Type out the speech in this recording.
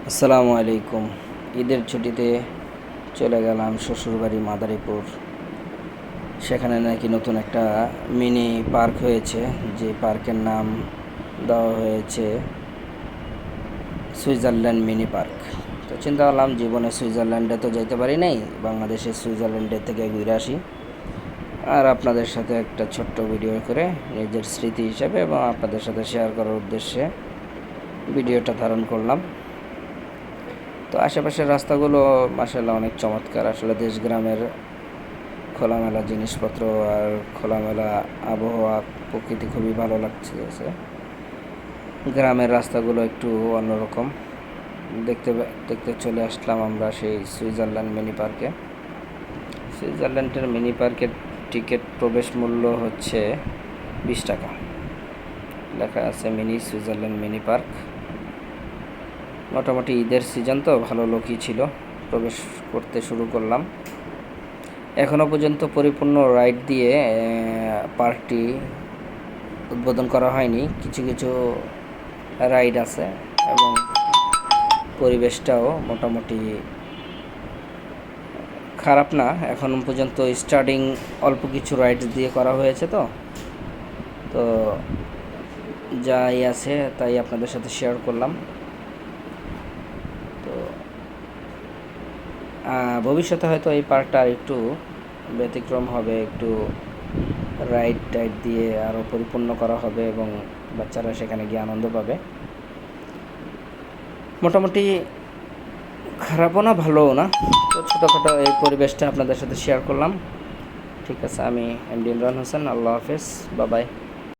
আসসালামু আলাইকুম। ঈদের ছুটিতে চলে গেলাম শ্বশুরবাড়ি মাদারীপুর। সেখানে নাকি নতুন একটা মিনি পার্ক হয়েছে, যে পার্কের নাম দেওয়া হয়েছে সুইজারল্যান্ড মিনি পার্ক। তো চিন্তা করলাম জীবনে সুইজারল্যান্ডে তো যেতে পারি নাই, বাংলাদেশের সুইজারল্যান্ডের থেকে ঘুরে আসি, আর আপনাদের সাথে একটা ছোট্ট ভিডিও করে নিজের স্মৃতি হিসেবে এবং আপনাদের সাথে শেয়ার করার উদ্দেশ্যে ভিডিওটা ধারণ করলাম। তো আশেপাশের রাস্তাগুলো মাশাআল্লাহ অনেক চমৎকার। আসলে দেশ গ্রামের খোলামেলা জিনিসপত্র আর খোলামেলা আবহাওয়া, প্রকৃতি খুবই ভালো লাগছে। গ্রামের রাস্তাগুলো একটু অন্যরকম। দেখতে দেখতে চলে আসলাম আমরা সেই সুইজারল্যান্ড মিনি পার্কে। সুইজারল্যান্ডের মিনি পার্কের টিকিট প্রবেশ মূল্য হচ্ছে 20 টাকা। লেখা আছে মিনি সুইজারল্যান্ড মিনি পার্ক। মোটামুটি ঈদের সিজন তো ভালো লোকই ছিল। প্রবেশ করতে শুরু করলাম। এখনও পর্যন্ত পরিপূর্ণ রাইড দিয়ে পার্কটি উদ্বোধন করা হয়নি। কিছু কিছু রাইড আছে এবং পরিবেশটাও মোটামুটি খারাপ না। এখন পর্যন্ত স্টার্টিং অল্প কিছু রাইড দিয়ে করা হয়েছে। তো তো যাই আছে তাই আপনাদের সাথে শেয়ার করলাম। তো ভবিষ্যতে হয়তো এই পার্কটা আর একটু ব্যতিক্রম হবে, একটু রাইড টাইড দিয়ে আরও পরিপূর্ণ করা হবে এবং বাচ্চারা সেখানে গিয়ে আনন্দ পাবে। মোটামুটি খারাপও না, ভালোও না। তো ছোটোখাটো এই পরিবেশটা আপনাদের সাথে শেয়ার করলাম। ঠিক আছে, আমি এমডি ইমরান হোসেন। আল্লাহ হাফেজ, বাবাই।